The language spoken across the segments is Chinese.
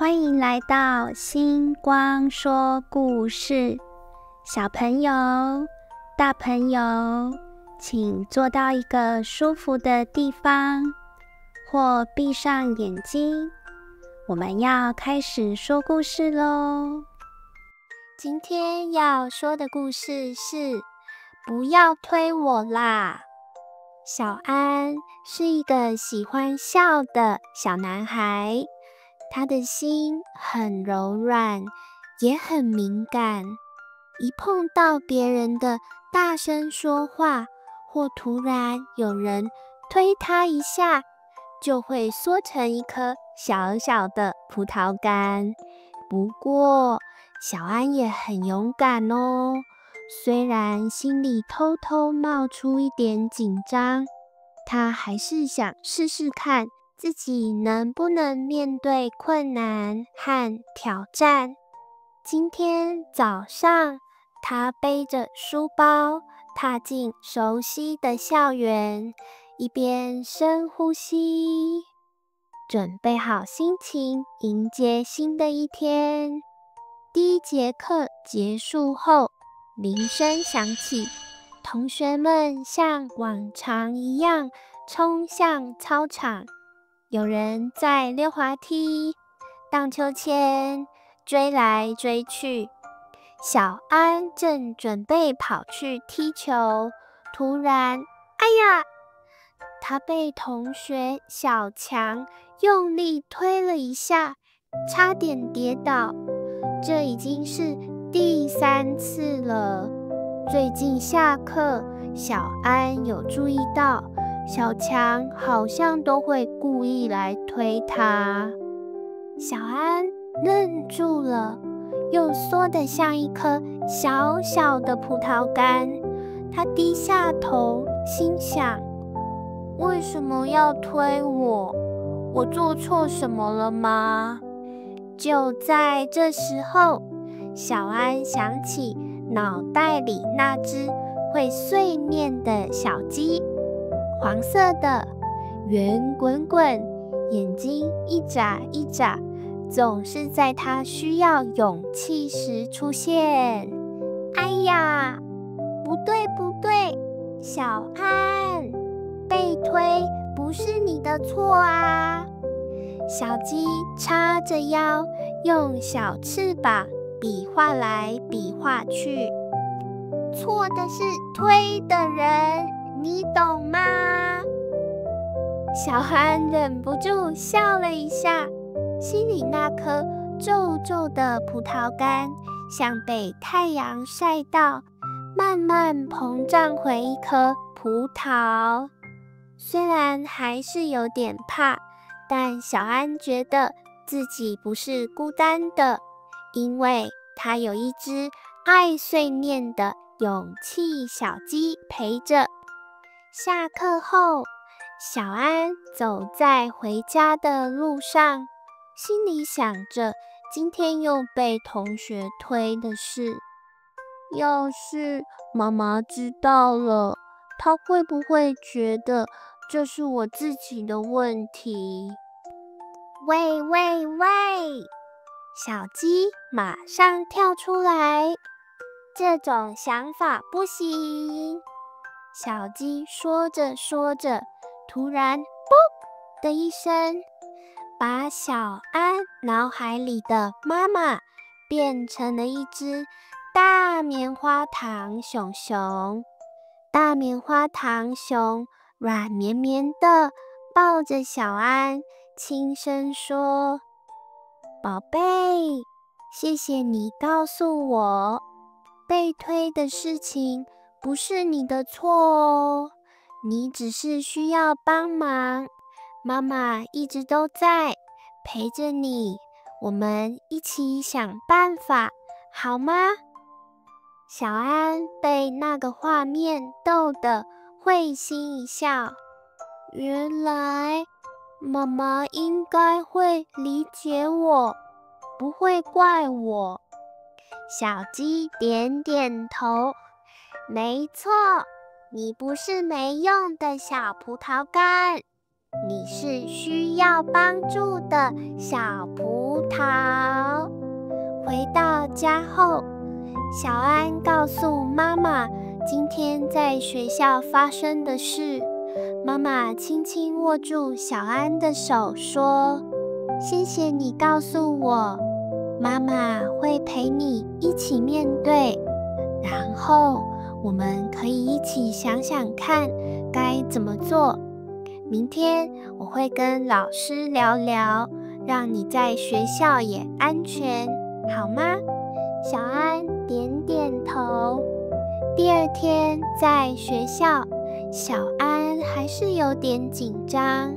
欢迎来到星光说故事。小朋友、大朋友，请坐到一个舒服的地方，或闭上眼睛。我们要开始说故事咯。今天要说的故事是不要推我啦。小安是一个喜欢笑的小男孩，他的心很柔软，也很敏感。一碰到别人的大声说话，或突然有人推他一下，就会缩成一颗小小的葡萄干。不过，小安也很勇敢哦，虽然心里偷偷冒出一点紧张，他还是想试试看自己能不能面对困难和挑战。今天早上，他背着书包踏进熟悉的校园，一边深呼吸，准备好心情迎接新的一天。第一节课结束后，铃声响起，同学们像往常一样冲向操场。有人在溜滑梯、荡秋千，追来追去。小安正准备跑去踢球，突然，哎呀！他被同学小强用力推了一下，差点跌倒。这已经是第3次了。最近下课，小安有注意到，小强好像都会故意来推他。小安愣住了，又缩得像一颗小小的葡萄干。他低下头，心想：为什么要推我？我做错什么了吗？就在这时候，小安想起脑袋里那只会碎面的小鸡，黄色的，圆滚滚，眼睛一眨一眨，总是在他需要勇气时出现。哎呀，不对不对，小安，被推不是你的错啊！小鸡叉着腰，用小翅膀比划来比划去。错的是推的人，你懂吗？小安忍不住笑了一下，心里那颗皱皱的葡萄干像被太阳晒到，慢慢膨胀回一颗葡萄。虽然还是有点怕，但小安觉得自己不是孤单的，因为他有一只爱碎念的勇气小鸡陪着。下课后，小安走在回家的路上，心里想着今天又被同学推的事。要是妈妈知道了，她会不会觉得这是我自己的问题？喂喂喂！小鸡马上跳出来，这种想法不行。小鸡说着说着，突然“啵”的一声，把小安脑海里的妈妈变成了一只大棉花糖熊熊。大棉花糖熊软绵绵的抱着小安，轻声说：宝贝，谢谢你告诉我，被推的事情不是你的错哦，你只是需要帮忙，妈妈一直都在陪着你，我们一起想办法，好吗？小安被那个画面逗得会心一笑，原来妈妈应该会理解我，不会怪我。小鸡点点头，没错，你不是没用的小葡萄干，你是需要帮助的小葡萄。回到家后，小安告诉妈妈今天在学校发生的事。妈妈轻轻握住小安的手说：谢谢你告诉我，妈妈会陪你一起面对，然后我们可以一起想想看该怎么做。明天我会跟老师聊聊，让你在学校也安全，好吗？小安点点头。第二天在学校，小安还是有点紧张，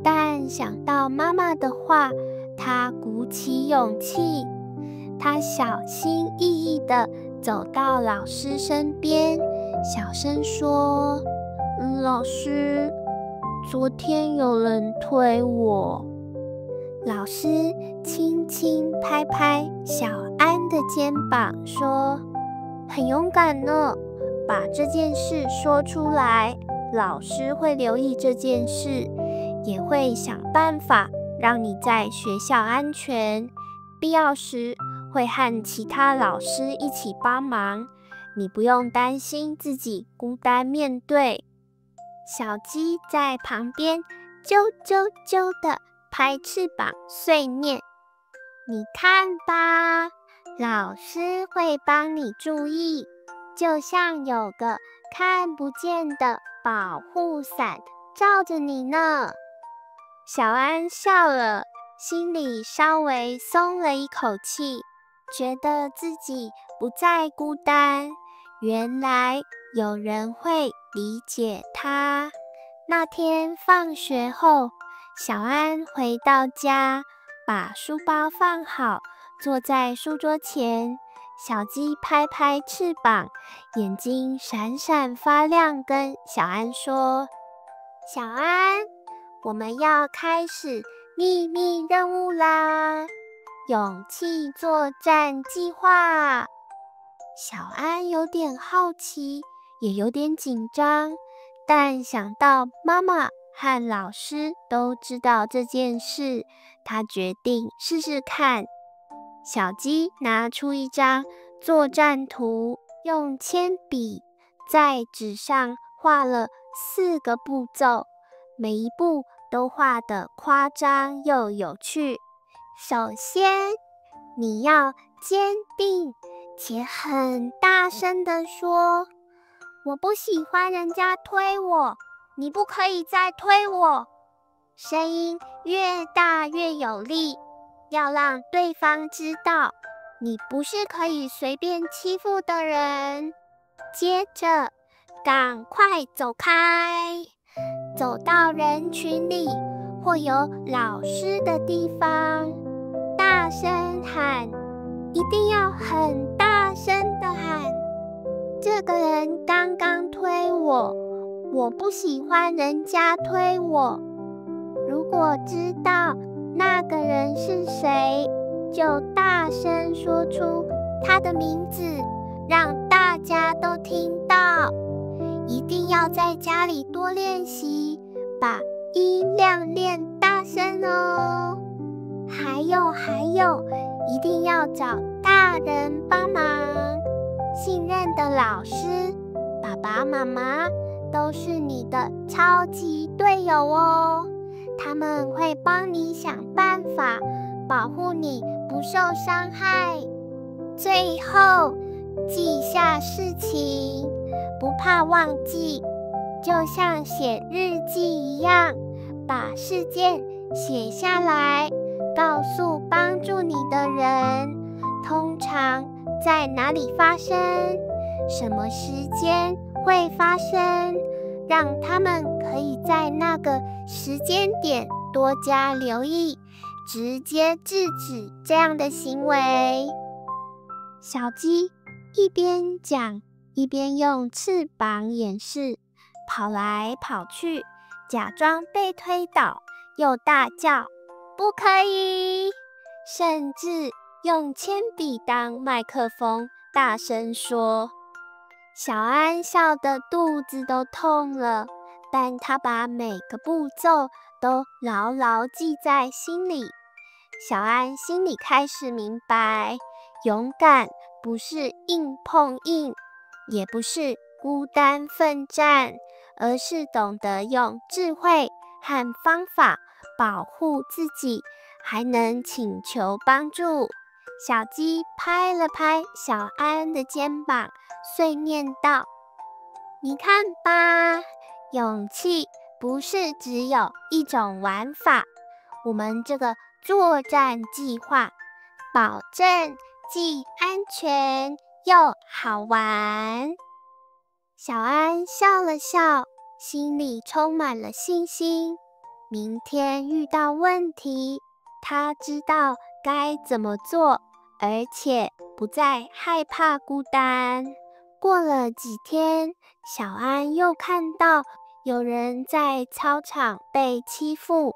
但想到妈妈的话，他鼓起勇气。他小心翼翼地走到老师身边，小声说：老师，昨天有人推我。老师轻轻拍拍小安的肩膀说：很勇敢呢，把这件事说出来，老师会留意这件事，也会想办法让你在学校安全，必要时会和其他老师一起帮忙，你不用担心自己孤单面对。小鸡在旁边啾啾啾地拍翅膀碎念：你看吧，老师会帮你注意，就像有个看不见的保护伞罩着你呢。小安笑了，心里稍微松了一口气，觉得自己不再孤单，原来有人会理解他。那天放学后，小安回到家，把书包放好，坐在书桌前。小鸡拍拍翅膀，眼睛闪闪发亮，跟小安说：小安，我们要开始秘密任务啦！勇气作战计划。小安有点好奇，也有点紧张，但想到妈妈和老师都知道这件事，他决定试试看。小鸡拿出一张作战图，用铅笔在纸上画了4个步骤，每一步都画得夸张又有趣。首先，你要坚定且很大声地说：我不喜欢人家推我，你不可以再推我。声音越大越有力，要让对方知道你不是可以随便欺负的人。接着，赶快走开，走到人群里或有老师的地方，大声喊，一定要很大声的喊：这个人刚刚推我，我不喜欢人家推我。如果知道那个人是谁，就大声说出他的名字，让大家都听到。一定要在家里多练习，把音量练大声哦。还有，一定要找大人帮忙，信任的老师、爸爸妈妈都是你的超级队友哦。他们会帮你想办法，保护你不受伤害。最后，记下事情，不怕忘记，就像写日记一样，把事件写下来，告诉帮助你的人，通常在哪里发生，什么时间会发生，让他们可以在那个时间点多加留意，直接制止这样的行为。小鸡一边讲，一边用翅膀演示，跑来跑去，假装被推倒，又大叫不可以，甚至用铅笔当麦克风，大声说。小安笑得肚子都痛了，但他把每个步骤都牢牢记在心里。小安心里开始明白，勇敢不是硬碰硬，也不是孤单奋战，而是懂得用智慧和方法保护自己，还能请求帮助。小鸡拍了拍小安的肩膀，碎念道：你看吧，勇气不是只有一种玩法，我们这个作战计划，保证既安全又好玩。小安笑了笑，心里充满了信心。明天遇到问题，他知道该怎么做，而且不再害怕孤单。过了几天，小安又看到有人在操场被欺负。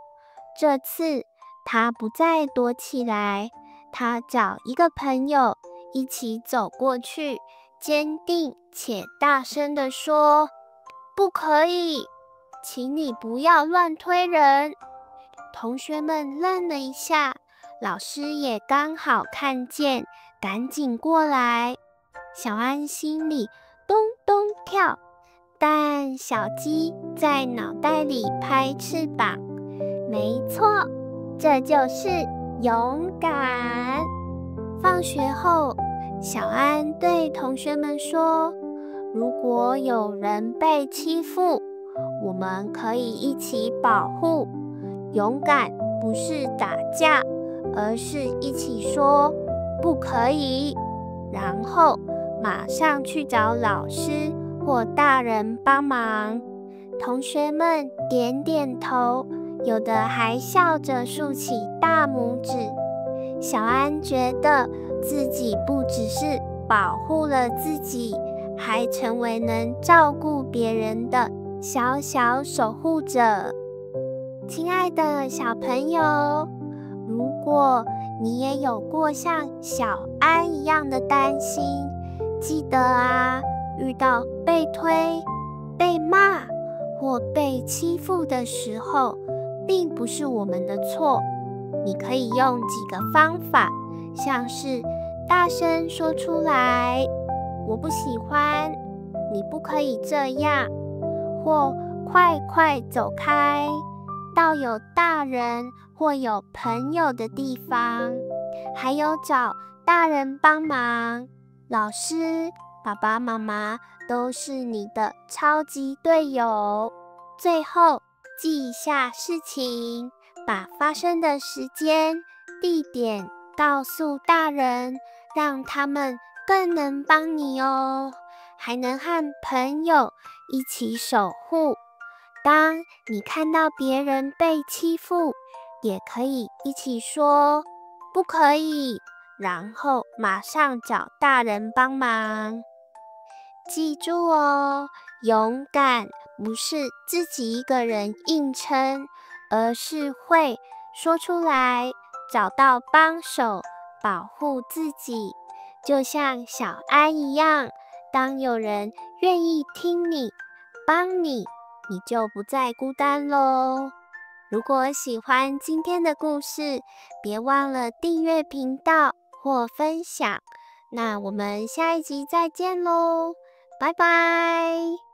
这次他不再躲起来，他找一个朋友一起走过去，坚定且大声地说：不可以，请你不要乱推人。同学们愣了一下，老师也刚好看见，赶紧过来。小安心里咚咚跳，但小鸡在脑袋里拍翅膀。没错，这就是勇敢。放学后，小安对同学们说：如果有人被欺负，我们可以一起保护。勇敢不是打架，而是一起说不可以，然后马上去找老师或大人帮忙。同学们点点头，有的还笑着竖起大拇指。小安觉得自己不只是保护了自己，还成为能照顾别人的小小守护者。亲爱的小朋友，如果你也有过像小安一样的担心，记得啊，遇到被推、被骂或被欺负的时候，并不是我们的错。你可以用几个方法，像是大声说出来，我不喜欢，你不可以这样，或快快走开，到有大人或有朋友的地方，还有找大人帮忙。老师、爸爸妈妈都是你的超级队友。最后，记一下事情，把发生的时间、地点告诉大人，让他们更能帮你哦，还能和朋友一起守护。当你看到别人被欺负，也可以一起说不可以，然后马上找大人帮忙。记住哦，勇敢不是自己一个人硬撑，而是会说出来，找到帮手，保护自己。就像小安一样，当有人愿意听你、帮你，你就不再孤单咯。如果喜欢今天的故事，别忘了订阅频道或分享。那我们下一集再见咯，拜拜。